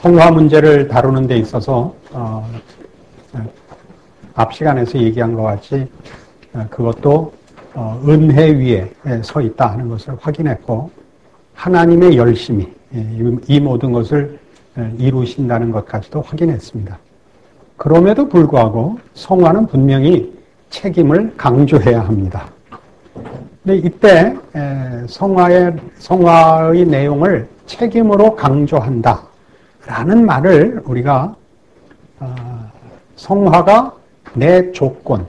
성화 문제를 다루는 데 있어서 앞 시간에서 얘기한 것 같이 그것도 은혜 위에 서 있다 하는 것을 확인했고, 하나님의 열심히 이 모든 것을 이루신다는 것까지도 확인했습니다. 그럼에도 불구하고 성화는 분명히 책임을 강조해야 합니다. 근데 이때 성화의 내용을 책임으로 강조한다 라는 말을 우리가 성화가 내 조건,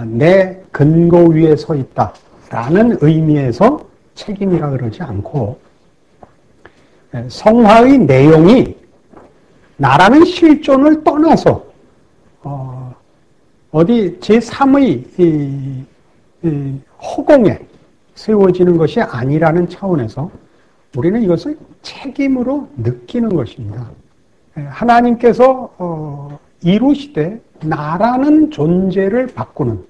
내 근거 위에 서 있다 라는 의미에서 책임이라 그러지 않고, 성화의 내용이 나라는 실존을 떠나서 어디 제3의 허공에 세워지는 것이 아니라는 차원에서 우리는 이것을 책임으로 느끼는 것입니다. 하나님께서 이루시되 나라는 존재를 바꾸는,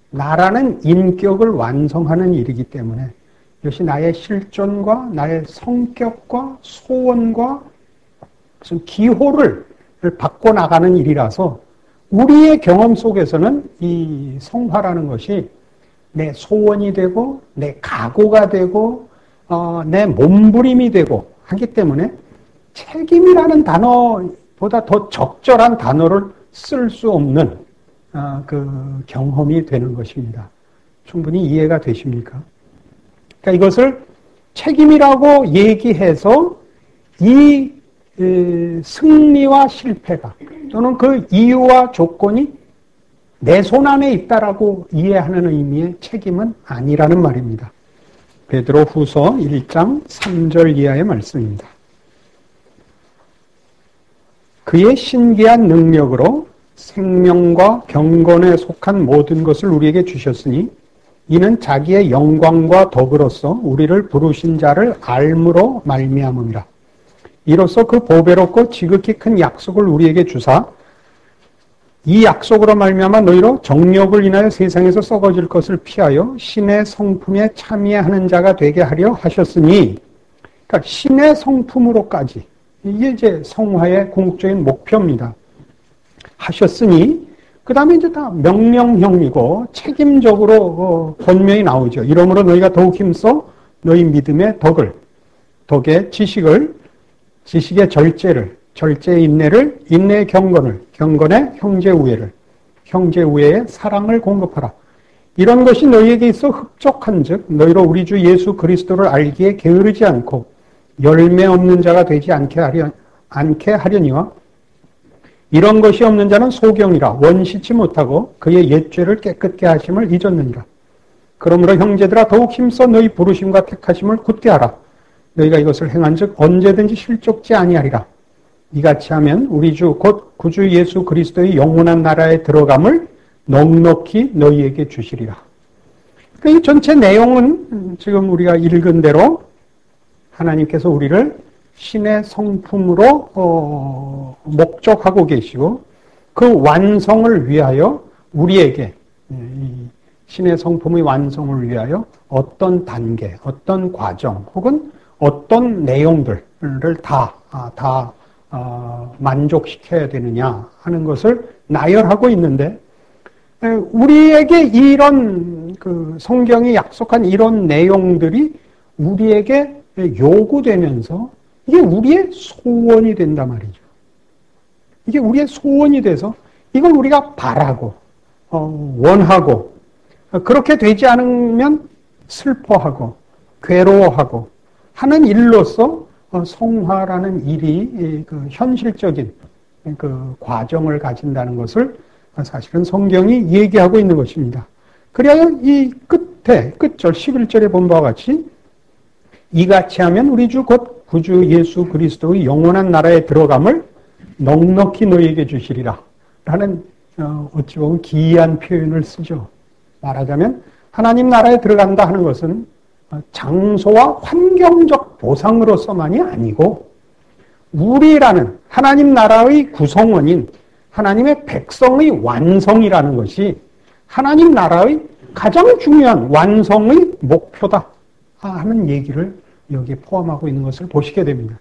나라는 인격을 완성하는 일이기 때문에 이것이 나의 실존과 나의 성격과 소원과 무슨 기호를 바꿔나가는 일이라서 우리의 경험 속에서는 이 성화라는 것이 내 소원이 되고 내 각오가 되고 내 몸부림이 되고 하기 때문에 책임이라는 단어보다 더 적절한 단어를 쓸 수 없는 그 경험이 되는 것입니다. 충분히 이해가 되십니까? 그러니까 이것을 책임이라고 얘기해서 이 승리와 실패가 또는 그 이유와 조건이 내 손 안에 있다라고 이해하는 의미의 책임은 아니라는 말입니다. 베드로 후서 1장 3절 이하의 말씀입니다. 그의 신기한 능력으로 생명과 경건에 속한 모든 것을 우리에게 주셨으니 이는 자기의 영광과 덕으로서 우리를 부르신 자를 알므로 말미암음이라. 이로써 그 보배롭고 지극히 큰 약속을 우리에게 주사 이 약속으로 말미암아 너희로 정욕을 인하여 세상에서 썩어질 것을 피하여 신의 성품에 참여하는 자가 되게 하려 하셨으니, 그러니까 신의 성품으로까지, 이게 이제 성화의 궁극적인 목표입니다. 하셨으니 그 다음에 이제 다 명령형이고 책임적으로 권면이 나오죠. 이러므로 너희가 더욱 힘써 너희 믿음의 덕의 지식의 절제를, 절제의 인내를, 인내의 경건을, 경건의 형제 우애를, 형제 우애의 사랑을 공급하라. 이런 것이 너희에게 있어 흡족한즉 너희로 우리 주 예수 그리스도를 알기에 게으르지 않고 열매 없는 자가 되지 않게 하려니와 이런 것이 없는 자는 소경이라 원시치 못하고 그의 옛죄를 깨끗게 하심을 잊었느니라. 그러므로 형제들아 더욱 힘써 너희 부르심과 택하심을 굳게 하라. 너희가 이것을 행한즉 언제든지 실족지 아니하리라. 이같이 하면 우리 주 곧 구주 예수 그리스도의 영원한 나라에 들어감을 넉넉히 너희에게 주시리라. 그러니까 이 전체 내용은 지금 우리가 읽은 대로 하나님께서 우리를 신의 성품으로 목적하고 계시고 그 완성을 위하여 우리에게 신의 성품의 완성을 위하여 어떤 단계, 어떤 과정 혹은 어떤 내용들을 다 만족시켜야 되느냐 하는 것을 나열하고 있는데, 우리에게 이런 성경이 약속한 이런 내용들이 우리에게 요구되면서 이게 우리의 소원이 된단 말이죠. 이게 우리의 소원이 돼서 이걸 우리가 바라고 원하고, 그렇게 되지 않으면 슬퍼하고 괴로워하고 하는 일로서 성화라는 일이 현실적인 과정을 가진다는 것을 사실은 성경이 얘기하고 있는 것입니다. 그래야 이 끝절 11절에 본 바와 같이 이같이 하면 우리 주 곧 구주 예수 그리스도의 영원한 나라에 들어감을 넉넉히 너희에게 주시리라 라는 어찌 보면 기이한 표현을 쓰죠. 말하자면 하나님 나라에 들어간다 하는 것은 장소와 환경적 보상으로서만이 아니고 우리라는 하나님 나라의 구성원인 하나님의 백성의 완성이라는 것이 하나님 나라의 가장 중요한 완성의 목표다 하는 얘기를 여기에 포함하고 있는 것을 보시게 됩니다.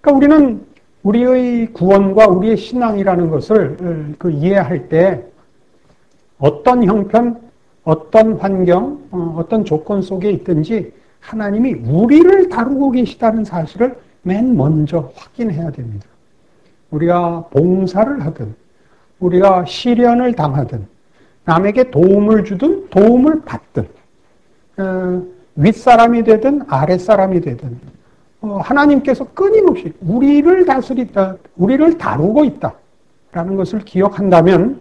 그러니까 우리는 우리의 구원과 우리의 신앙이라는 것을 이해할 때 어떤 형편, 어떤 환경, 어떤 조건 속에 있든지 하나님이 우리를 다루고 계시다는 사실을 맨 먼저 확인해야 됩니다. 우리가 봉사를 하든, 우리가 시련을 당하든, 남에게 도움을 주든 도움을 받든, 윗사람이 되든 아랫사람이 되든 하나님께서 끊임없이 우리를 다스리다, 우리를 다루고 있다라는 것을 기억한다면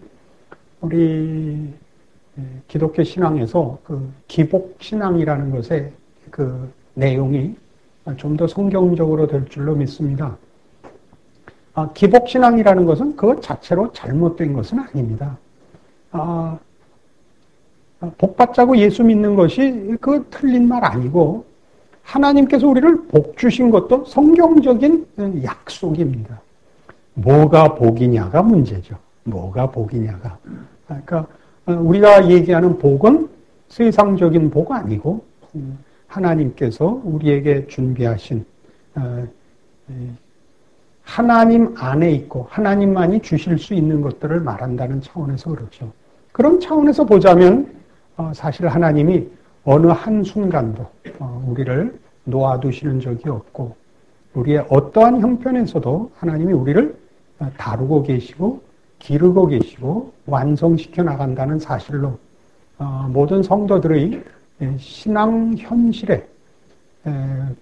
우리 기독교 신앙에서 기복신앙이라는 것의 내용이 좀 더 성경적으로 될 줄로 믿습니다. 기복신앙이라는 것은 그것 자체로 잘못된 것은 아닙니다. 복받자고 예수 믿는 것이 그 틀린 말 아니고 하나님께서 우리를 복 주신 것도 성경적인 약속입니다. 뭐가 복이냐가 문제죠. 뭐가 복이냐가. 그러니까 우리가 얘기하는 복은 세상적인 복 아니고 하나님께서 우리에게 준비하신 하나님 안에 있고 하나님만이 주실 수 있는 것들을 말한다는 차원에서 그렇죠. 그런 차원에서 보자면 사실 하나님이 어느 한순간도 우리를 놓아두시는 적이 없고 우리의 어떠한 형편에서도 하나님이 우리를 다루고 계시고 기르고 계시고 완성시켜 나간다는 사실로 모든 성도들의 신앙 현실에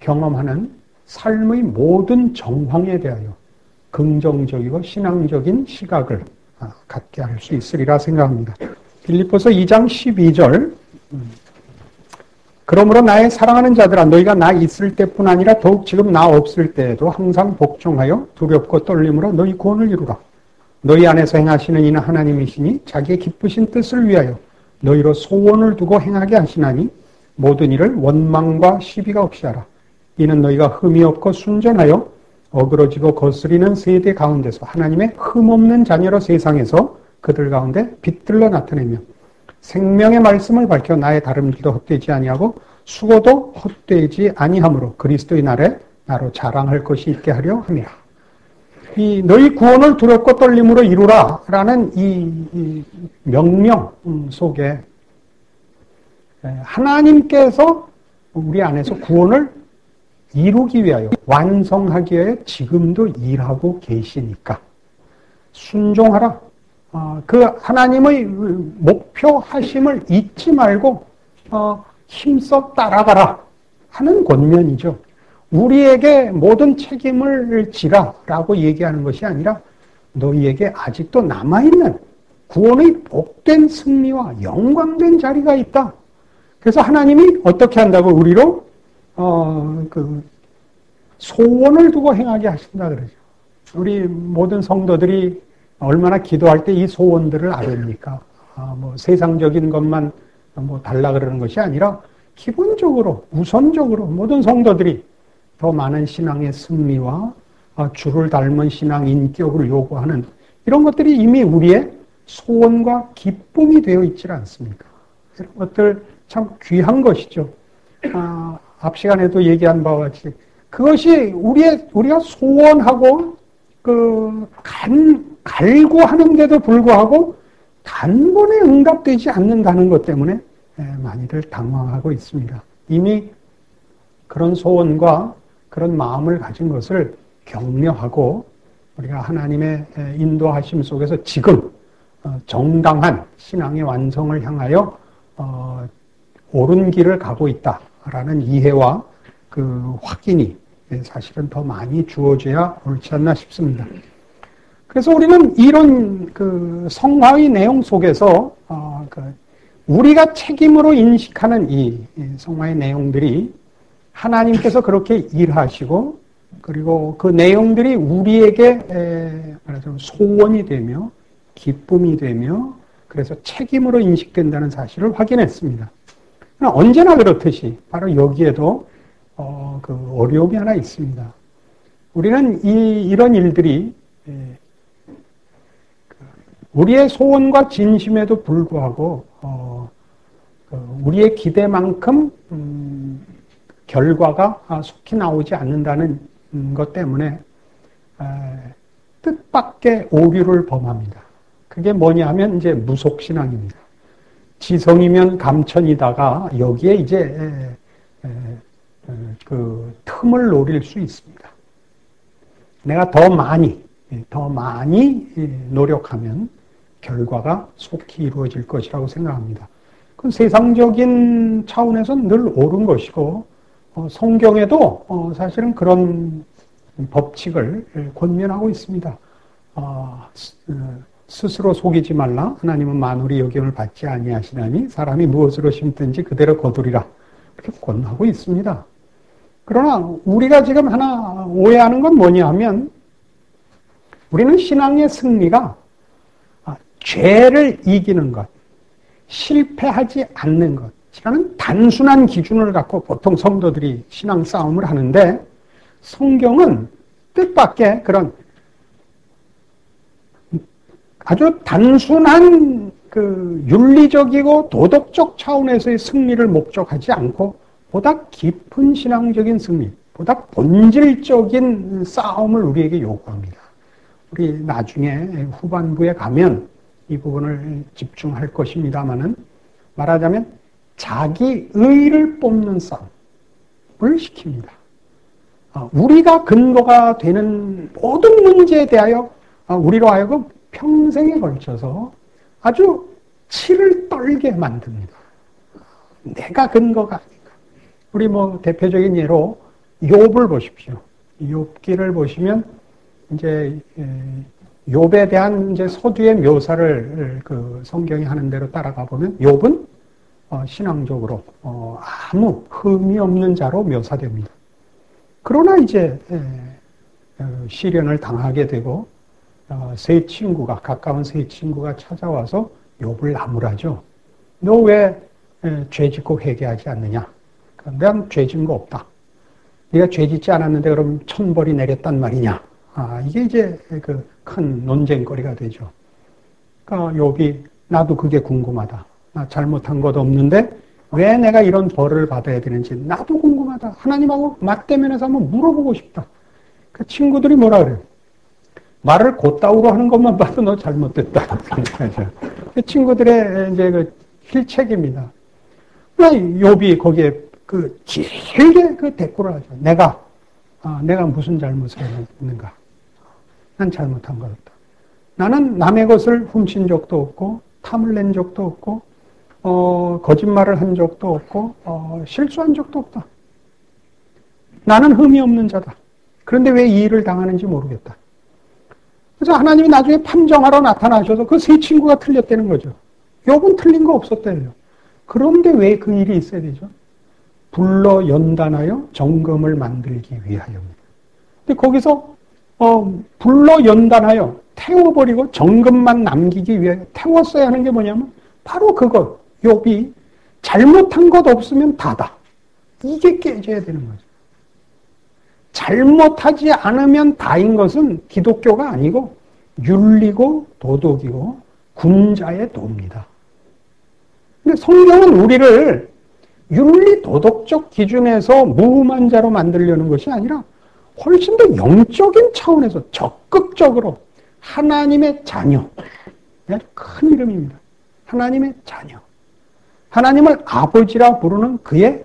경험하는 삶의 모든 정황에 대하여 긍정적이고 신앙적인 시각을 갖게 할 수 있으리라 생각합니다. 빌립보서 2장 12절 그러므로 나의 사랑하는 자들아 너희가 나 있을 때뿐 아니라 더욱 지금 나 없을 때에도 항상 복종하여 두렵고 떨림으로 너희 구원을 이루라. 너희 안에서 행하시는 이는 하나님이시니 자기의 기쁘신 뜻을 위하여 너희로 소원을 두고 행하게 하시나니 모든 일을 원망과 시비가 없이 하라. 이는 너희가 흠이 없고 순전하여 어그러지고 거스리는 세대 가운데서 하나님의 흠없는 자녀로 세상에서 그들 가운데 빛들로 나타내며 생명의 말씀을 밝혀 나의 다름질도 헛되지 아니하고 수고도 헛되지 아니하므로 그리스도의 날에 나로 자랑할 것이 있게 하려 함이라. 이 너희 구원을 두렵고 떨림으로 이루라 라는 이 명령 속에 하나님께서 우리 안에서 구원을 이루기 위하여 완성하기 위하여 지금도 일하고 계시니까 순종하라. 그 하나님의 목표하심을 잊지 말고 힘써 따라가라 하는 권면이죠. 우리에게 모든 책임을 지라라고 얘기하는 것이 아니라 너희에게 아직도 남아있는 구원의 복된 승리와 영광된 자리가 있다. 그래서 하나님이 어떻게 한다고 우리로 소원을 두고 행하게 하신다 그러죠. 우리 모든 성도들이 얼마나 기도할 때 이 소원들을 아릅니까? 세상적인 것만 달라 그러는 것이 아니라 기본적으로 우선적으로 모든 성도들이 더 많은 신앙의 승리와 주를 닮은 신앙 인격을 요구하는 이런 것들이 이미 우리의 소원과 기쁨이 되어 있지 않습니까? 이런 것들 참 귀한 것이죠. 앞 시간에도 얘기한 바와 같이 그것이 우리가 소원하고 갈구하는데도 불구하고 단번에 응답되지 않는다는 것 때문에 많이들 당황하고 있습니다. 이미 그런 소원과 그런 마음을 가진 것을 격려하고 우리가 하나님의 인도하심 속에서 지금 정당한 신앙의 완성을 향하여 옳은 길을 가고 있다라는 이해와 그 확인이 사실은 더 많이 주어져야 옳지 않나 싶습니다. 그래서 우리는 이런 성화의 내용 속에서 우리가 책임으로 인식하는 이 성화의 내용들이 하나님께서 그렇게 일하시고 그리고 그 내용들이 우리에게 말하자면 소원이 되며 기쁨이 되며 그래서 책임으로 인식된다는 사실을 확인했습니다. 언제나 그렇듯이 바로 여기에도 어려움이 하나 있습니다. 우리는 이런 일들이 우리의 소원과 진심에도 불구하고 우리의 기대만큼 결과가 속히 나오지 않는다는 것 때문에 뜻밖의 오류를 범합니다. 그게 뭐냐 하면 이제 무속신앙입니다. 지성이면 감천이다가 여기에 이제 그 틈을 노릴 수 있습니다. 내가 더 많이 노력하면 결과가 속히 이루어질 것이라고 생각합니다. 그건 세상적인 차원에서는 늘 옳은 것이고 성경에도 사실은 그런 법칙을 권면하고 있습니다. 스스로 속이지 말라. 하나님은 만물이 영향을 받지 아니하시나니 사람이 무엇으로 심든지 그대로 거두리라. 이렇게 권하고 있습니다. 그러나 우리가 지금 하나 오해하는 건 뭐냐 하면 우리는 신앙의 승리가 죄를 이기는 것, 실패하지 않는 것이라는 단순한 기준을 갖고 보통 성도들이 신앙 싸움을 하는데 성경은 뜻밖의 그런 아주 단순한 그 윤리적이고 도덕적 차원에서의 승리를 목적하지 않고 보다 깊은 신앙적인 승리, 보다 본질적인 싸움을 우리에게 요구합니다. 우리 나중에 후반부에 가면 이 부분을 집중할 것입니다만은 말하자면 자기 의를 뽑는 싸움을 시킵니다. 우리가 근거가 되는 모든 문제에 대하여 우리로 하여금 평생에 걸쳐서 아주 치를 떨게 만듭니다. 내가 근거가 아닌가. 우리 대표적인 예로 욥을 보십시오. 욥기를 보시면 이제 욥에 대한 이제 서두의 묘사를 그 성경이 하는 대로 따라가 보면 욥은 신앙적으로 아무 흠이 없는 자로 묘사됩니다. 그러나 이제 시련을 당하게 되고 가까운 세 친구가 찾아와서 욥을 나무라죠. 너 왜 죄 짓고 회개하지 않느냐? 난 죄 짓은 거 없다. 네가 죄 짓지 않았는데 그럼 천벌이 내렸단 말이냐? 이게 이제 그 큰 논쟁거리가 되죠. 그러니까 욥이 나도 그게 궁금하다. 나 잘못한 것도 없는데 왜 내가 이런 벌을 받아야 되는지 나도 궁금하다. 하나님하고 맞대면에서 한번 물어보고 싶다. 그 친구들이 뭐라 그래요? 말을 곧다우로 하는 것만 봐도 너 잘못됐다. 그 친구들의 이제 그 필책입니다. 욥이 거기에 그 길게 그 대꾸를 하죠. 내가 무슨 잘못을 했는가? 난 잘못한 것 없다. 나는 남의 것을 훔친 적도 없고, 탐을 낸 적도 없고, 거짓말을 한 적도 없고, 실수한 적도 없다. 나는 흠이 없는 자다. 그런데 왜 이 일을 당하는지 모르겠다. 그래서 하나님이 나중에 판정하러 나타나셔서 그 세 친구가 틀렸다는 거죠. 욥은 틀린 거 없었대요. 그런데 왜 그 일이 있어야 되죠? 불러 연단하여 정금을 만들기 위하여입니다. 근데 거기서 불러 연단하여 태워버리고 정금만 남기기 위하여 태웠어야 하는 게 뭐냐면 바로 그것. 욥이 잘못한 것 없으면 다다. 이게 깨져야 되는 거죠. 잘못하지 않으면 다인 것은 기독교가 아니고 윤리고 도덕이고 군자의 도입니다. 근데 성경은 우리를 윤리 도덕적 기준에서 무음한 자로 만들려는 것이 아니라 훨씬 더 영적인 차원에서 적극적으로 하나님의 자녀, 아주 큰 이름입니다. 하나님의 자녀. 하나님을 아버지라 부르는 그의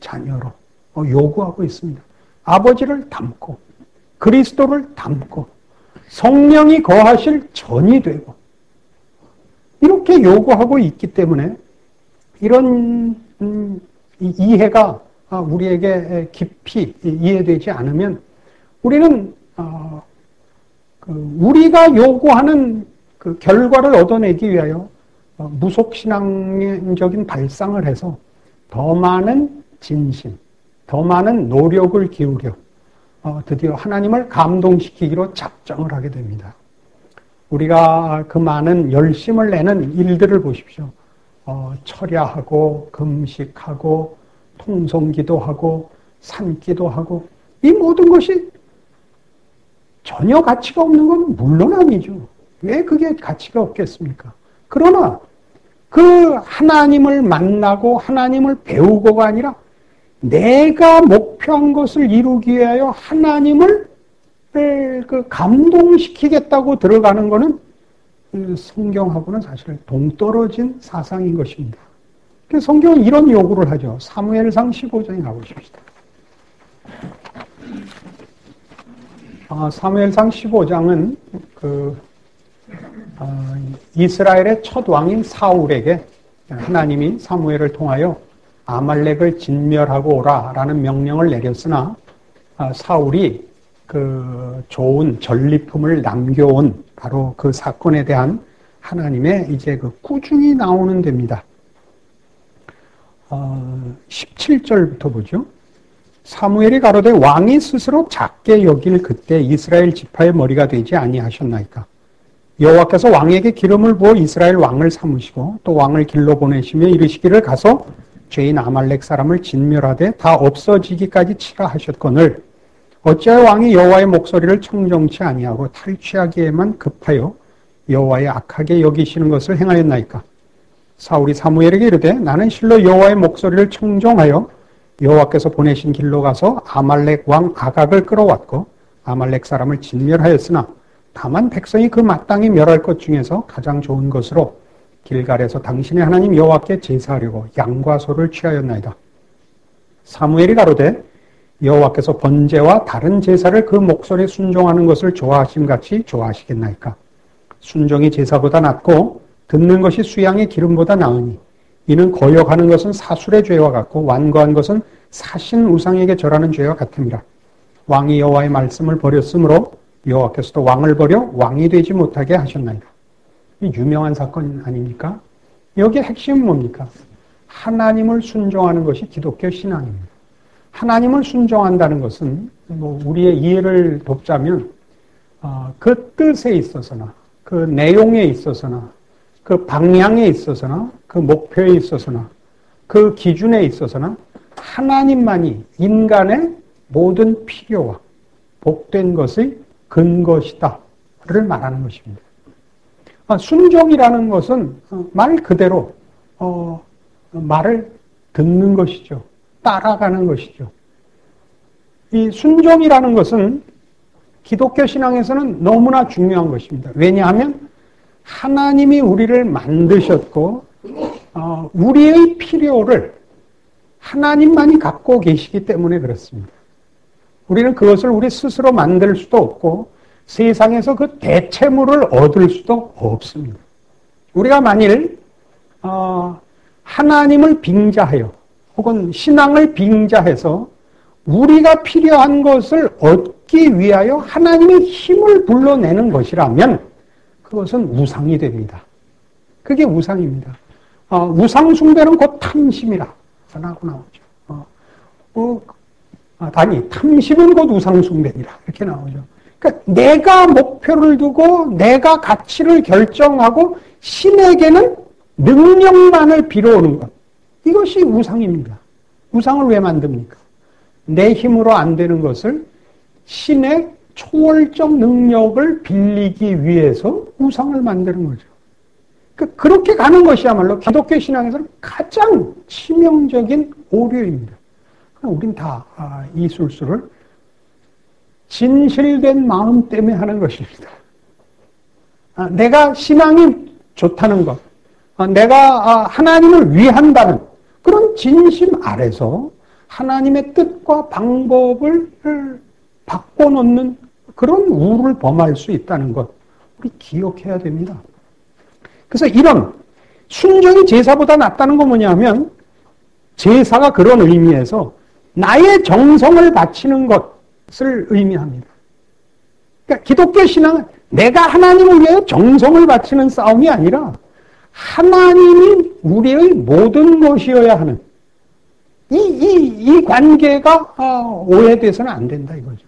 자녀로 요구하고 있습니다. 아버지를 닮고 그리스도를 닮고 성령이 거하실 전이 되고 이렇게 요구하고 있기 때문에 이런 이해가 우리에게 깊이 이해되지 않으면 우리는 우리가 요구하는 그 결과를 얻어내기 위하여 무속신앙적인 발상을 해서 더 많은 진심, 더 많은 노력을 기울여 드디어 하나님을 감동시키기로 작정을 하게 됩니다. 우리가 그 많은 열심을 내는 일들을 보십시오. 철야하고 금식하고 통성기도하고 산기도하고 이 모든 것이 전혀 가치가 없는 건 물론 아니죠. 왜 그게 가치가 없겠습니까? 그러나 그 하나님을 만나고 하나님을 배우고가 아니라 내가 목표한 것을 이루기 위하여 하나님을 그 감동시키겠다고 들어가는 거는 성경하고는 사실 동떨어진 사상인 것입니다. 성경은 이런 요구를 하죠. 사무엘상 15장에 가보십시다. 사무엘상 15장은 이스라엘의 첫 왕인 사울에게 하나님이 사무엘을 통하여 아말렉을 진멸하고 오라라는 명령을 내렸으나 사울이 그 좋은 전리품을 남겨온 바로 그 사건에 대한 하나님의 이제 그 꾸중이 나오는 데입니다. 17절부터 보죠. 사무엘이 가로되 왕이 스스로 작게 여길 그때 이스라엘 지파의 머리가 되지 아니하셨나이까. 여호와께서 왕에게 기름을 부어 이스라엘 왕을 삼으시고 또 왕을 길로 보내시며 이르시기를 가서 죄인 아말렉 사람을 진멸하되 다 없어지기까지 치라 하셨거늘 어찌하여 왕이 여호와의 목소리를 청정치 아니하고 탈취하기에만 급하여 여호와의 악하게 여기시는 것을 행하였나이까. 사울이 사무엘에게 이르되 나는 실로 여호와의 목소리를 청정하여 여호와께서 보내신 길로 가서 아말렉 왕 아각을 끌어왔고 아말렉 사람을 진멸하였으나 다만 백성이 그 마땅히 멸할 것 중에서 가장 좋은 것으로 길갈에서 당신의 하나님 여호와께 제사하려고 양과 소를 취하였나이다. 사무엘이 가로되 여호와께서 번제와 다른 제사를 그 목소리에 순종하는 것을 좋아하심같이 좋아하시겠나이까. 순종이 제사보다 낫고 듣는 것이 수양의 기름보다 나으니 이는 거역하는 것은 사술의 죄와 같고 완고한 것은 사신 우상에게 절하는 죄와 같음이라. 왕이 여호와의 말씀을 버렸으므로 여호와께서도 왕을 버려 왕이 되지 못하게 하셨나이다. 유명한 사건 아닙니까? 여기에 핵심은 뭡니까? 하나님을 순종하는 것이 기독교 신앙입니다. 하나님을 순종한다는 것은 우리의 이해를 돕자면 그 뜻에 있어서나 그 내용에 있어서나 그 방향에 있어서나 그 목표에 있어서나 그 기준에 있어서나 하나님만이 인간의 모든 필요와 복된 것의 근것이다를 말하는 것입니다. 순종이라는 것은 말 그대로 말을 듣는 것이죠. 따라가는 것이죠. 이 순종이라는 것은 기독교 신앙에서는 너무나 중요한 것입니다. 왜냐하면 하나님이 우리를 만드셨고 우리의 필요를 하나님만이 갖고 계시기 때문에 그렇습니다. 우리는 그것을 우리 스스로 만들 수도 없고 세상에서 그 대체물을 얻을 수도 없습니다. 우리가 만일 하나님을 빙자하여 혹은 신앙을 빙자해서 우리가 필요한 것을 얻기 위하여 하나님의 힘을 불러내는 것이라면 그것은 우상이 됩니다. 그게 우상입니다. 우상 숭배는 곧 탐심이라 라고 나오죠. 아니, 탐심은 곧 우상 숭배니라 이렇게 나오죠. 그러니까 내가 목표를 두고 내가 가치를 결정하고 신에게는 능력만을 빌어오는 것. 이것이 우상입니다. 우상을 왜 만듭니까? 내 힘으로 안 되는 것을 신의 초월적 능력을 빌리기 위해서 우상을 만드는 거죠. 그렇게 가는 것이야말로 기독교 신앙에서는 가장 치명적인 오류입니다. 우린 다 이 술수를 진실된 마음 때문에 하는 것입니다. 내가 신앙이 좋다는 것, 내가 하나님을 위한다는 그런 진심 아래서 하나님의 뜻과 방법을 바꿔놓는 그런 우를 범할 수 있다는 것, 우리 기억해야 됩니다. 그래서 이런 순종이 제사보다 낫다는 건 뭐냐면 제사가 그런 의미에서 나의 정성을 바치는 것을 의미합니다. 그러니까 기독교 신앙은 내가 하나님을 위해 정성을 바치는 싸움이 아니라 하나님이 우리의 모든 것이어야 하는 이 관계가 오해돼서는 안 된다 이거죠.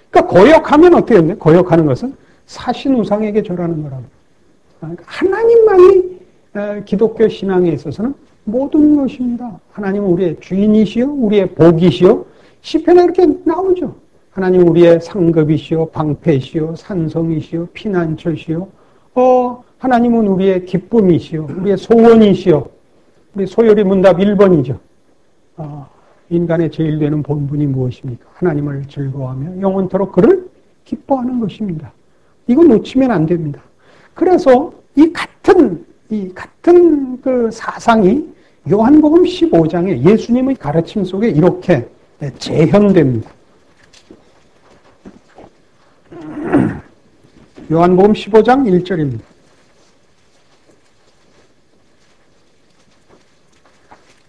그러니까 거역하면 어떻게 되냐? 거역하는 것은 사신 우상에게 절하는 거라고. 그러니까 하나님만이 기독교 신앙에 있어서는 모든 것입니다. 하나님은 우리의 주인이시요, 우리의 복이시요. 시편에 이렇게 나오죠. 하나님은 우리의 상급이시요, 방패시요, 산성이시요, 피난처시요. 하나님은 우리의 기쁨이시요, 우리의 소원이시요. 우리 소요리 문답 1번이죠. 인간의 제일 되는 본분이 무엇입니까? 하나님을 즐거워하며 영원토록 그를 기뻐하는 것입니다. 이거 놓치면 안 됩니다. 그래서 이 같은 그 사상이 요한복음 15장에 예수님의 가르침 속에 이렇게 재현됩니다. 요한복음 15장 1절입니다.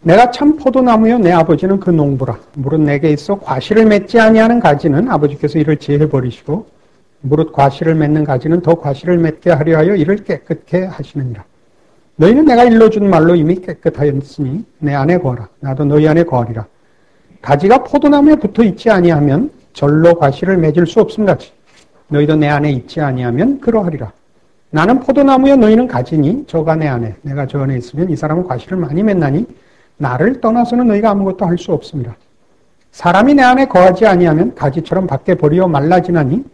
내가 참 포도나무여 내 아버지는 그 농부라. 무릇 내게 있어 과실을 맺지 아니하는 가지는 아버지께서 이를 제해버리시고 무릇 과실을 맺는 가지는 더 과실을 맺게 하려 하여 이를 깨끗게 하시느니라. 너희는 내가 일러준 말로 이미 깨끗하였으니 내 안에 거하라. 나도 너희 안에 거하리라. 가지가 포도나무에 붙어 있지 아니하면 절로 과실을 맺을 수 없음같이 너희도 내 안에 있지 아니하면 그러하리라. 나는 포도나무여 너희는 가지니 저가 내 안에 내가 저 안에 있으면 이 사람은 과실을 많이 맺나니 나를 떠나서는 너희가 아무것도 할 수 없습니다. 사람이 내 안에 거하지 아니하면 가지처럼 밖에 버리어 말라지나니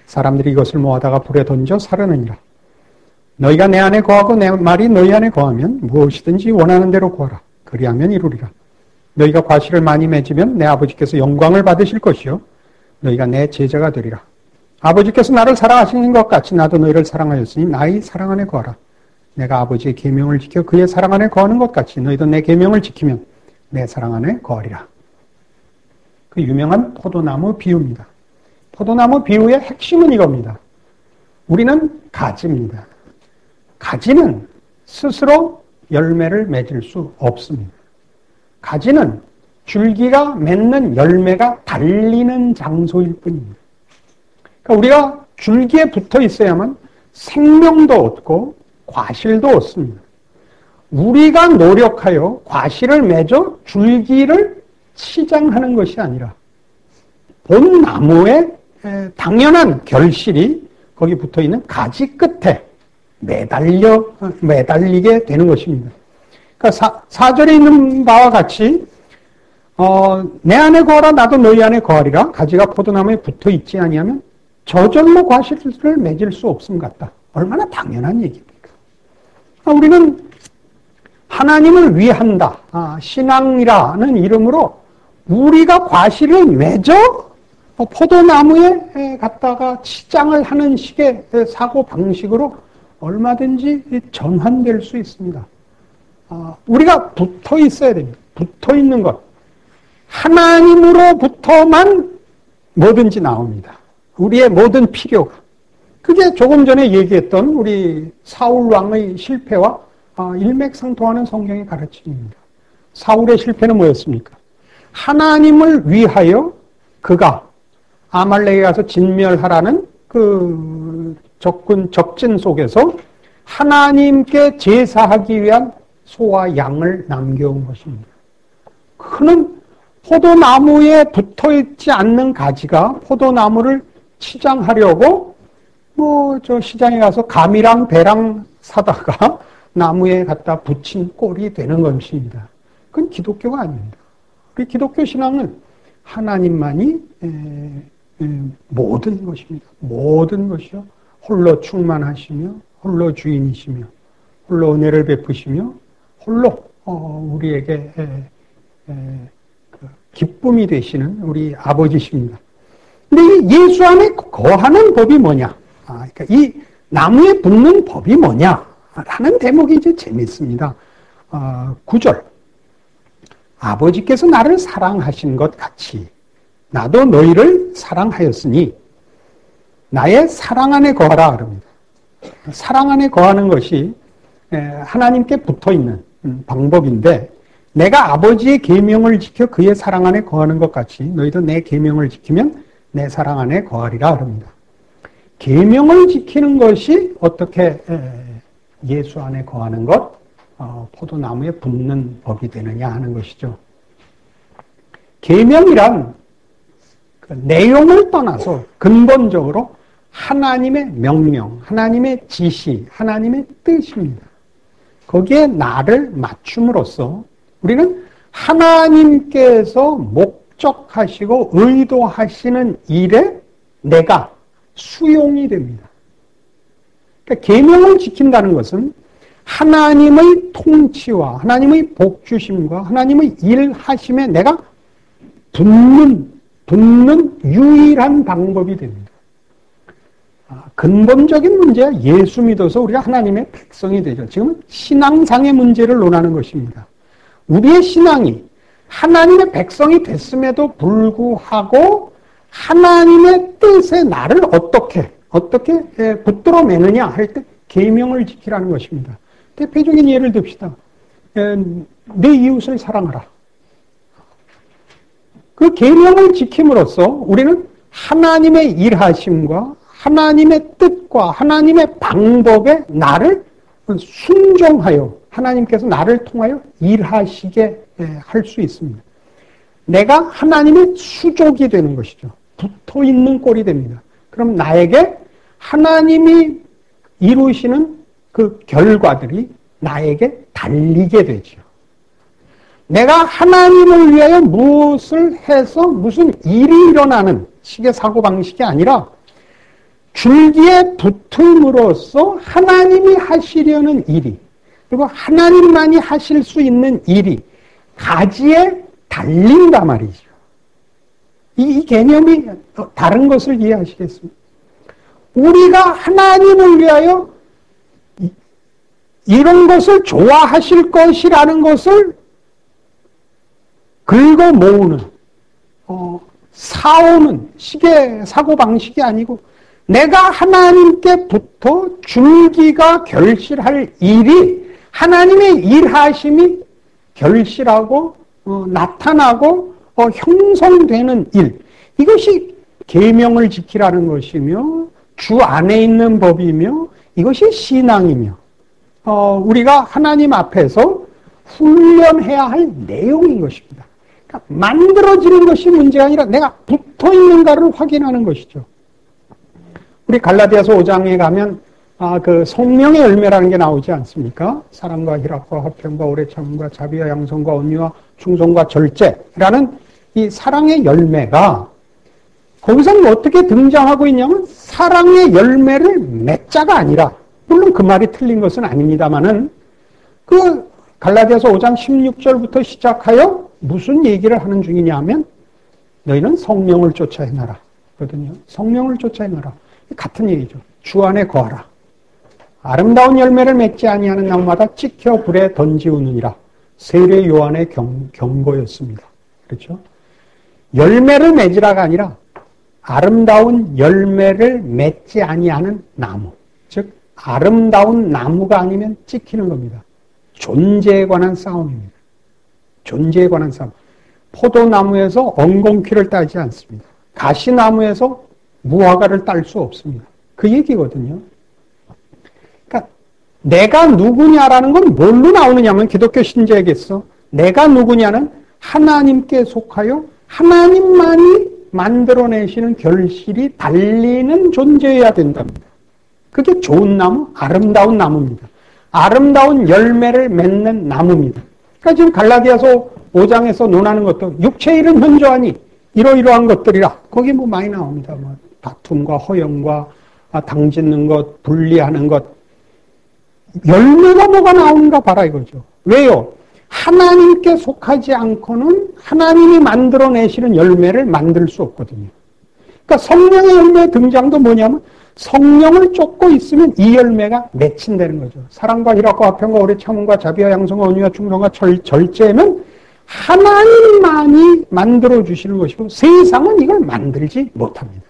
사람들이 이것을 모아다가 불에 던져 사르느니라. 너희가 내 안에 거하고 내 말이 너희 안에 거하면 무엇이든지 원하는 대로 구하라. 그리하면 이루리라. 너희가 과실을 많이 맺으면 내 아버지께서 영광을 받으실 것이요 너희가 내 제자가 되리라. 아버지께서 나를 사랑하시는 것 같이 나도 너희를 사랑하였으니 나의 사랑 안에 거하라. 내가 아버지의 계명을 지켜 그의 사랑 안에 거하는 것 같이 너희도 내 계명을 지키면 내 사랑 안에 거하리라. 그 유명한 포도나무 비유입니다. 포도나무 비유의 핵심은 이겁니다. 우리는 가지입니다. 가지는 스스로 열매를 맺을 수 없습니다. 가지는 줄기가 맺는 열매가 달리는 장소일 뿐입니다. 그러니까 우리가 줄기에 붙어 있어야만 생명도 얻고 과실도 얻습니다. 우리가 노력하여 과실을 맺어 줄기를 치장하는 것이 아니라 본 나무의 당연한 결실이 거기 붙어 있는 가지 끝에 매달리게 되는 것입니다. 그러니까 4절에 있는 바와 같이 내 안에 거하라 나도 너희 안에 거하리라. 가지가 포도나무에 붙어 있지 아니하면 저절로 과실을 맺을 수 없음 같다. 얼마나 당연한 얘기입니까? 우리는 하나님을 위한다. 신앙이라는 이름으로 우리가 과실을 맺어 포도나무에 갖다가 치장을 하는 식의 사고 방식으로 얼마든지 전환될 수 있습니다. 우리가 붙어 있어야 됩니다. 붙어 있는 것. 하나님으로부터만 뭐든지 나옵니다. 우리의 모든 필요가. 그게 조금 전에 얘기했던 우리 사울 왕의 실패와 일맥상통하는 성경의 가르침입니다. 사울의 실패는 뭐였습니까? 하나님을 위하여 그가 아말렉에 가서 진멸하라는 그 적진 속에서 하나님께 제사하기 위한 소와 양을 남겨온 것입니다. 그는 포도나무에 붙어있지 않는 가지가 포도나무를 치장하려고 시장에 가서 감이랑 배랑 사다가 나무에 갖다 붙인 꼴이 되는 것입니다. 그건 기독교가 아닙니다. 우리 기독교 신앙은 하나님만이 모든 것입니다. 모든 것이요. 홀로 충만하시며 홀로 주인이시며 홀로 은혜를 베푸시며 홀로 우리에게 기쁨이 되시는 우리 아버지십니다. 근데 이 예수 안에 거하는 법이 뭐냐? 그러니까 이 나무에 붙는 법이 뭐냐? 라는 대목이 이제 재밌습니다. 9절. 아버지께서 나를 사랑하신 것 같이 나도 너희를 사랑하였으니 나의 사랑 안에 거하라 그럽니다. 사랑 안에 거하는 것이 하나님께 붙어있는 방법인데 내가 아버지의 계명을 지켜 그의 사랑 안에 거하는 것 같이 너희도 내 계명을 지키면 내 사랑 안에 거하리라 그럽니다. 계명을 지키는 것이 어떻게 예수 안에 거하는 것, 포도나무에 붙는 법이 되느냐 하는 것이죠. 계명이란 그 내용을 떠나서 근본적으로 하나님의 명령, 하나님의 지시, 하나님의 뜻입니다. 거기에 나를 맞춤으로써 우리는 하나님께서 목적하시고 의도하시는 일에 내가 수용이 됩니다. 그러니까 계명을 지킨다는 것은 하나님의 통치와 하나님의 복주심과 하나님의 일하심에 내가 붙는 유일한 방법이 됩니다. 근본적인 문제야 예수 믿어서 우리가 하나님의 백성이 되죠. 지금은 신앙상의 문제를 논하는 것입니다. 우리의 신앙이 하나님의 백성이 됐음에도 불구하고 하나님의 뜻에 나를 어떻게 붙들어 매느냐 할 때 계명을 지키라는 것입니다. 대표적인 예를 듭시다. 내 이웃을 사랑하라. 그 계명을 지킴으로써 우리는 하나님의 일하심과 하나님의 뜻과 하나님의 방법에 나를 순종하여 하나님께서 나를 통하여 일하시게 할 수 있습니다. 내가 하나님의 수족이 되는 것이죠. 붙어있는 꼴이 됩니다. 그럼 나에게 하나님이 이루시는 그 결과들이 나에게 달리게 되죠. 내가 하나님을 위하여 무엇을 해서 무슨 일이 일어나는 식의 사고방식이 아니라 줄기에 붙음으로써 하나님이 하시려는 일이 그리고 하나님만이 하실 수 있는 일이 가지에 달린단 말이죠. 이 개념이 다른 것을 이해하시겠습니까? 우리가 하나님을 위하여 이런 것을 좋아하실 것이라는 것을 긁어 모으는 사오는 식의 사고방식이 아니고 내가 하나님께부터 줄기가 결실할 일이 하나님의 일하심이 결실하고 나타나고 형성되는 일, 이것이 계명을 지키라는 것이며 주 안에 있는 법이며 이것이 신앙이며 우리가 하나님 앞에서 훈련해야 할 내용인 것입니다. 그러니까 만들어지는 것이 문제가 아니라 내가 붙어있는가를 확인하는 것이죠. 우리 갈라디아서 5장에 가면 그 성령의 열매라는 게 나오지 않습니까? 사랑과 희락과 화평과 오래 참음과 자비와 양선과 온유와 충성과 절제라는 이 사랑의 열매가 거기서는 어떻게 등장하고 있냐면 사랑의 열매를 맺자가 아니라, 물론 그 말이 틀린 것은 아닙니다만은 그 갈라디아서 5장 16절부터 시작하여 무슨 얘기를 하는 중이냐 하면 너희는 성령을 쫓아 행하라 거든요. 성령을 쫓아 행하라. 같은 얘기죠. 주 안에 거하라. 아름다운 열매를 맺지 아니하는 나무마다 찍혀 불에 던지우느니라. 세례 요한의 경고였습니다. 그렇죠? 열매를 맺으라가 아니라 아름다운 열매를 맺지 아니하는 나무. 즉 아름다운 나무가 아니면 찍히는 겁니다. 존재에 관한 싸움입니다. 존재에 관한 싸움. 포도나무에서 엉겅퀴를 따지 않습니다. 가시나무에서 무화과를 딸 수 없습니다. 그 얘기거든요. 그러니까 내가 누구냐라는 건 뭘로 나오느냐면 기독교 신자에게서 내가 누구냐는 하나님께 속하여 하나님만이 만들어내시는 결실이 달리는 존재여야 된답니다. 그게 좋은 나무, 아름다운 나무입니다. 아름다운 열매를 맺는 나무입니다. 그러니까 지금 갈라디아서 5장에서 논하는 것도 육체의 일은 현저하니 이러이러한 것들이라. 거기 뭐 많이 나옵니다. 뭐 다툼과 허영과 당 짓는 것, 분리하는 것. 열매가 뭐가 나오는가 봐라 이거죠. 왜요? 하나님께 속하지 않고는 하나님이 만들어내시는 열매를 만들 수 없거든요. 그러니까 성령의 열매의 등장도 뭐냐면 성령을 쫓고 있으면 이 열매가 맺힌다는 거죠. 사랑과 희락과 화평과 오래 참음과 자비와 양성과 온유와 충성과 절제는 하나님만이 만들어주시는 것이고 세상은 이걸 만들지 못합니다.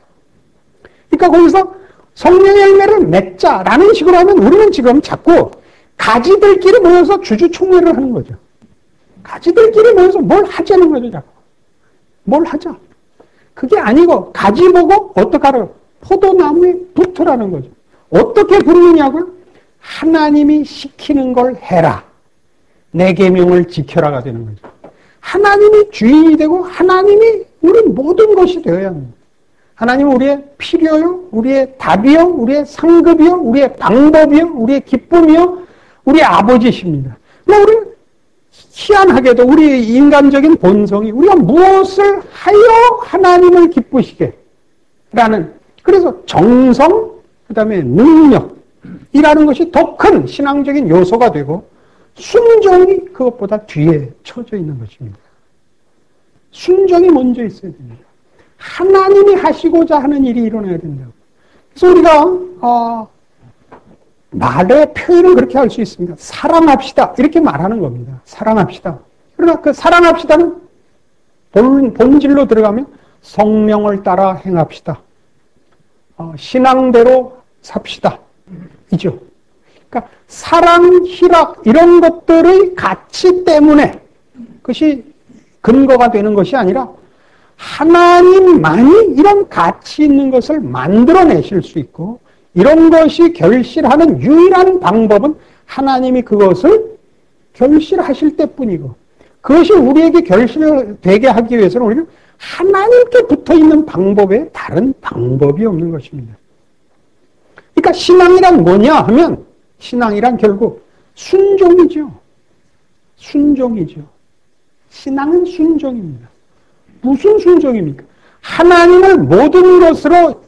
그러니까 거기서 성령의 열매를 맺자라는 식으로 하면 우리는 지금 자꾸 가지들끼리 모여서 주주총회를 하는 거죠. 가지들끼리 모여서 뭘 하자는 거죠, 자꾸. 뭘 하자. 그게 아니고 가지 보고 어떡하라고? 포도나무에 붙으라는 거죠. 어떻게 부르느냐고요? 하나님이 시키는 걸 해라. 내 계명을 지켜라가 되는 거죠. 하나님이 주인이 되고 하나님이 우리 모든 것이 되어야 합니다. 하나님은 우리의 필요요, 우리의 답이요, 우리의 상급이요, 우리의 방법이요, 우리의 기쁨이요, 우리의 아버지십니다. 우리는 희한하게도 우리 인간적인 본성이 우리가 무엇을 하여 하나님을 기쁘시게 라는, 그래서 정성, 그 다음에 능력이라는 것이 더 큰 신앙적인 요소가 되고 순종이 그것보다 뒤에 처져 있는 것입니다. 순종이 먼저 있어야 됩니다. 하나님이 하시고자 하는 일이 일어나야 된다고. 그래서 우리가 말의 표현을 그렇게 할 수 있습니다. 사랑합시다 이렇게 말하는 겁니다. 사랑합시다. 그러나 그 사랑합시다는 본질로 들어가면 성령을 따라 행합시다. 신앙대로 삽시다. 이죠. 그러니까 사랑, 희락 이런 것들의 가치 때문에 그것이 근거가 되는 것이 아니라 하나님만이 이런 가치 있는 것을 만들어내실 수 있고 이런 것이 결실하는 유일한 방법은 하나님이 그것을 결실하실 때뿐이고 그것이 우리에게 결실되게 하기 위해서는 우리는 하나님께 붙어있는 방법에 다른 방법이 없는 것입니다. 그러니까 신앙이란 뭐냐 하면 신앙이란 결국 순종이죠. 순종이죠. 신앙은 순종입니다. 무슨 순종입니까? 하나님을 모든 것으로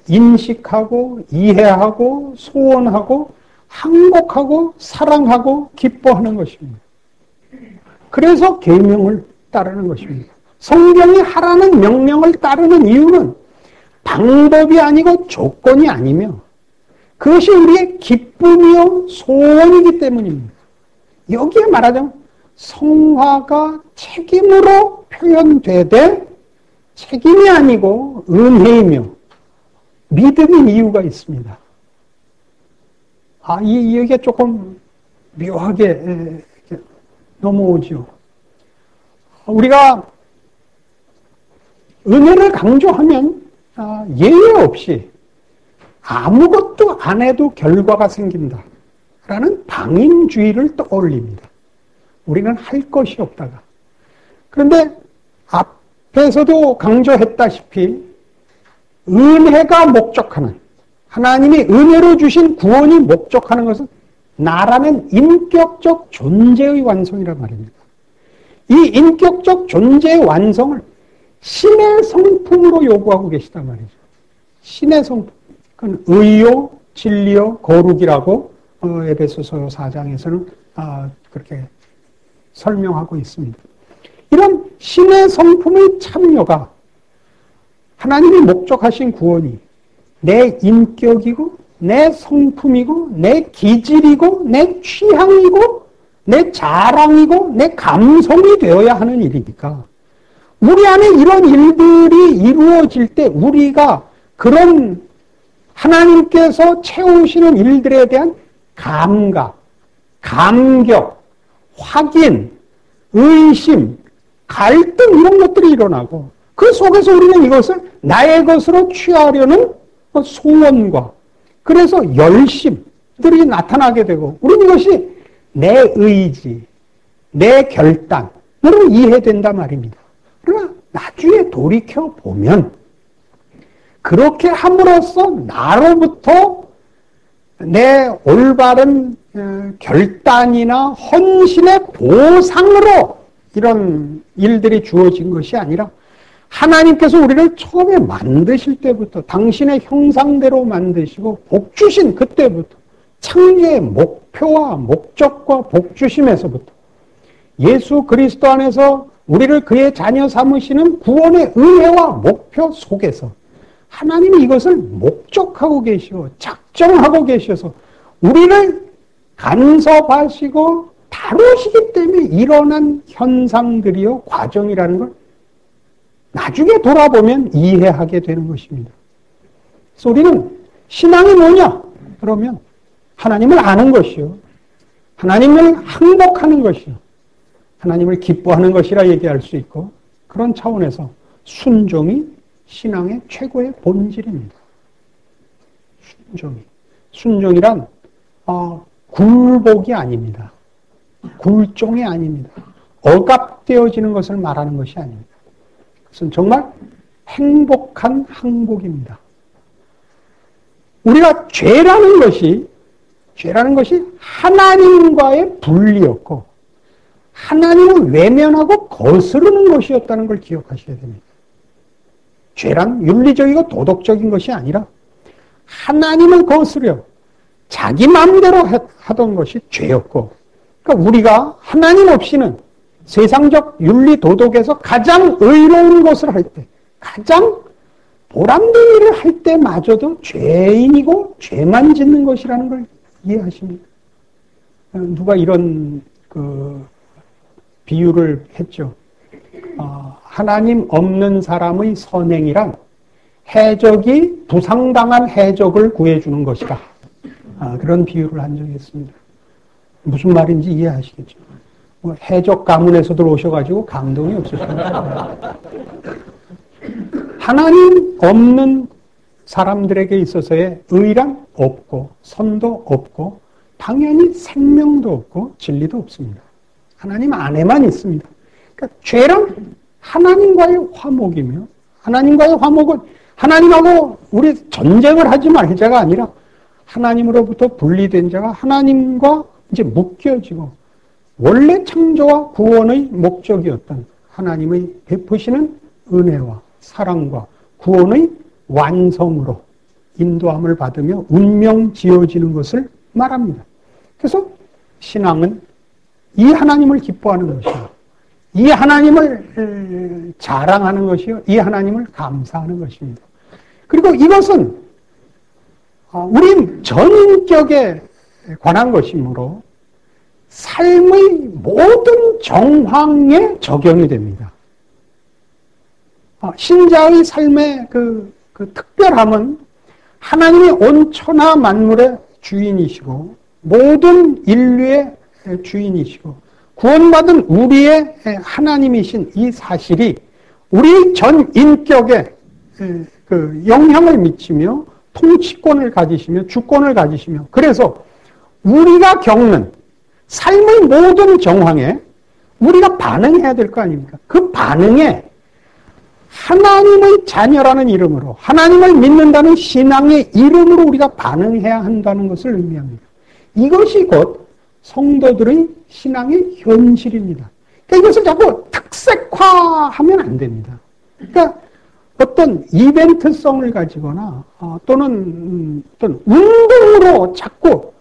인식하고 이해하고 소원하고 항복하고 사랑하고 기뻐하는 것입니다. 그래서 계명을 따르는 것입니다. 성경이 하라는 명령을 따르는 이유는 방법이 아니고 조건이 아니며 그것이 우리의 기쁨이요 소원이기 때문입니다. 여기에 말하자면 성화가 책임으로 표현되되 책임이 아니고 은혜이며 믿음인 이유가 있습니다. 이 얘기가 조금 묘하게 넘어오죠. 우리가 은혜를 강조하면 예외 없이 아무것도 안 해도 결과가 생긴다 라는 방임주의를 떠올립니다. 우리는 할 것이 없다가. 그런데 앞에서도 강조했다시피 은혜가 목적하는 하나님이 은혜로 주신 구원이 목적하는 것은 나라는 인격적 존재의 완성이란 말입니다. 이 인격적 존재의 완성을 신의 성품으로 요구하고 계시단 말이죠. 신의 성품. 그건 의요, 진리요, 거룩이라고 에베소서 4장에서는 그렇게 설명하고 있습니다. 이런 신의 성품의 참여가 하나님이 목적하신 구원이 내 인격이고 내 성품이고 내 기질이고 내 취향이고 내 자랑이고 내 감성이 되어야 하는 일이니까 우리 안에 이런 일들이 이루어질 때 우리가 그런 하나님께서 채우시는 일들에 대한 감각, 감격, 확인, 의심, 갈등 이런 것들이 일어나고 그 속에서 우리는 이것을 나의 것으로 취하려는 소원과 그래서 열심들이 나타나게 되고 우리는 이것이 내 의지, 내 결단으로 이해된단 말입니다. 그러나 나중에 돌이켜보면 그렇게 함으로써 나로부터 내 올바른 결단이나 헌신의 보상으로 이런 일들이 주어진 것이 아니라 하나님께서 우리를 처음에 만드실 때부터 당신의 형상대로 만드시고 복 주신 그때부터 창조의 목표와 목적과 복 주심에서부터 예수 그리스도 안에서 우리를 그의 자녀 삼으시는 구원의 은혜와 목표 속에서 하나님이 이것을 목적하고 계시고 작정하고 계셔서 우리를 간섭하시고 다루시기 때문에 일어난 현상들이요 과정이라는 걸 나중에 돌아보면 이해하게 되는 것입니다. 그래서 우리는 신앙이 뭐냐? 그러면 하나님을 아는 것이요. 하나님을 항복하는 것이요. 하나님을 기뻐하는 것이라 얘기할 수 있고 그런 차원에서 순종이 신앙의 최고의 본질입니다. 순종이란 굴복이 아닙니다. 굴종이 아닙니다. 억압되어지는 것을 말하는 것이 아닙니다. 그것은 정말 행복한 항복입니다. 우리가 죄라는 것이 하나님과의 분리였고 하나님을 외면하고 거스르는 것이었다는 걸 기억하셔야 됩니다. 죄란 윤리적이고 도덕적인 것이 아니라 하나님을 거스려 자기 마음대로 하던 것이 죄였고 그러니까 우리가 하나님 없이는 세상적 윤리 도덕에서 가장 의로운 것을 할 때 가장 보람된 일을 할 때마저도 죄인이고 죄만 짓는 것이라는 걸 이해하십니까? 누가 이런 비유를 했죠. 하나님 없는 사람의 선행이란 해적이 부상당한 해적을 구해주는 것이다. 그런 비유를 한 적이 있습니다. 무슨 말인지 이해하시겠죠? 해적 가문에서도 오셔가지고 감동이 없으십니다. 하나님 없는 사람들에게 있어서의 의란 없고 선도 없고 당연히 생명도 없고 진리도 없습니다. 하나님 안에만 있습니다. 그러니까 죄란 하나님과의 화목이며 하나님과의 화목은 하나님하고 우리 전쟁을 하지 말자가 아니라 하나님으로부터 분리된 자가 하나님과 이제 묶여지고 원래 창조와 구원의 목적이었던 하나님의 베푸시는 은혜와 사랑과 구원의 완성으로 인도함을 받으며 운명 지어지는 것을 말합니다. 그래서 신앙은 이 하나님을 기뻐하는 것이요, 이 하나님을 자랑하는 것이요, 이 하나님을 감사하는 것입니다. 그리고 이것은 우리 전인격에 관한 것이므로 삶의 모든 정황에 적용이 됩니다. 신자의 삶의 그 특별함은 하나님이 온 천하 만물의 주인이시고 모든 인류의 주인이시고 구원받은 우리의 하나님이신 이 사실이 우리 전 인격에 영향을 미치며 통치권을 가지시며 주권을 가지시며 그래서 우리가 겪는 삶의 모든 정황에 우리가 반응해야 될 거 아닙니까? 그 반응에 하나님의 자녀라는 이름으로 하나님을 믿는다는 신앙의 이름으로 우리가 반응해야 한다는 것을 의미합니다. 이것이 곧 성도들의 신앙의 현실입니다. 그러니까 이것을 자꾸 특색화하면 안 됩니다. 그러니까 어떤 이벤트성을 가지거나 또는 어떤 운동으로 자꾸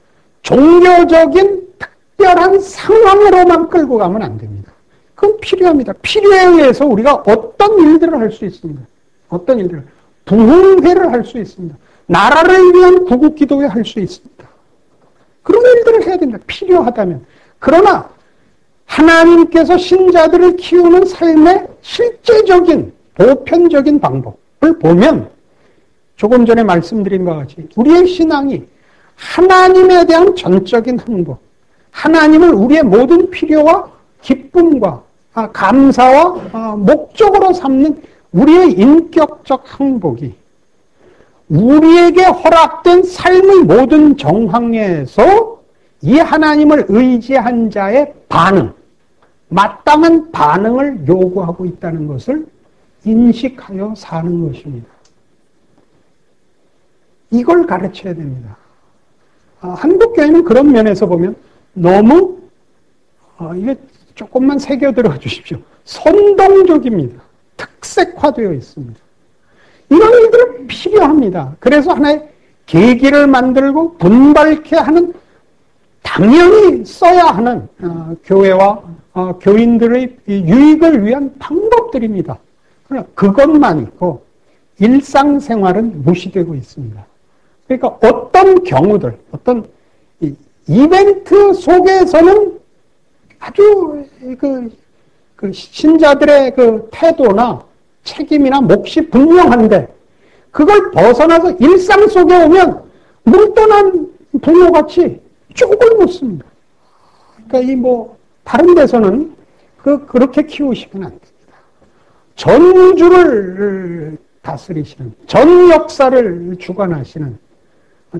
종교적인 특별한 상황으로만 끌고 가면 안 됩니다. 그건 필요합니다. 필요에 의해서 우리가 어떤 일들을 할 수 있습니다. 어떤 일들을. 부흥회를 할 수 있습니다. 나라를 위한 구국기도회 할 수 있습니다. 그런 일들을 해야 됩니다. 필요하다면. 그러나 하나님께서 신자들을 키우는 삶의 실제적인 보편적인 방법을 보면 조금 전에 말씀드린 것과 같이 우리의 신앙이 하나님에 대한 전적인 항복, 하나님을 우리의 모든 필요와 기쁨과 감사와 목적으로 삼는 우리의 인격적 항복이 우리에게 허락된 삶의 모든 정황에서 이 하나님을 의지한 자의 반응, 마땅한 반응을 요구하고 있다는 것을 인식하여 사는 것입니다. 이걸 가르쳐야 됩니다. 한국교회는 그런 면에서 보면 너무 이게 조금만 새겨들어 주십시오. 선동적입니다. 특색화되어 있습니다. 이런 일들은 필요합니다. 그래서 하나의 계기를 만들고 분발케 하는 당연히 써야 하는 교회와 교인들의 유익을 위한 방법들입니다. 그러나 그것만 있고 일상생활은 무시되고 있습니다. 그러니까 어떤 경우들, 어떤 이벤트 속에서는 아주 신자들의 태도나 책임이나 몫이 분명한데 그걸 벗어나서 일상 속에 오면 뭉떠난 부모같이 쪽을 묻습니다. 그러니까 다른 데서는 그렇게 키우시면 안 됩니다. 전 우주를 다스리시는, 전 역사를 주관하시는,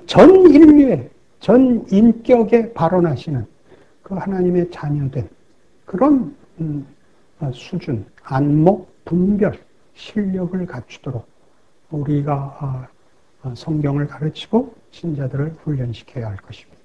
전 인류의, 전 인격에 발언하시는 그 하나님의 자녀된 그런 수준, 안목, 분별, 실력을 갖추도록 우리가 성경을 가르치고 신자들을 훈련시켜야 할 것입니다.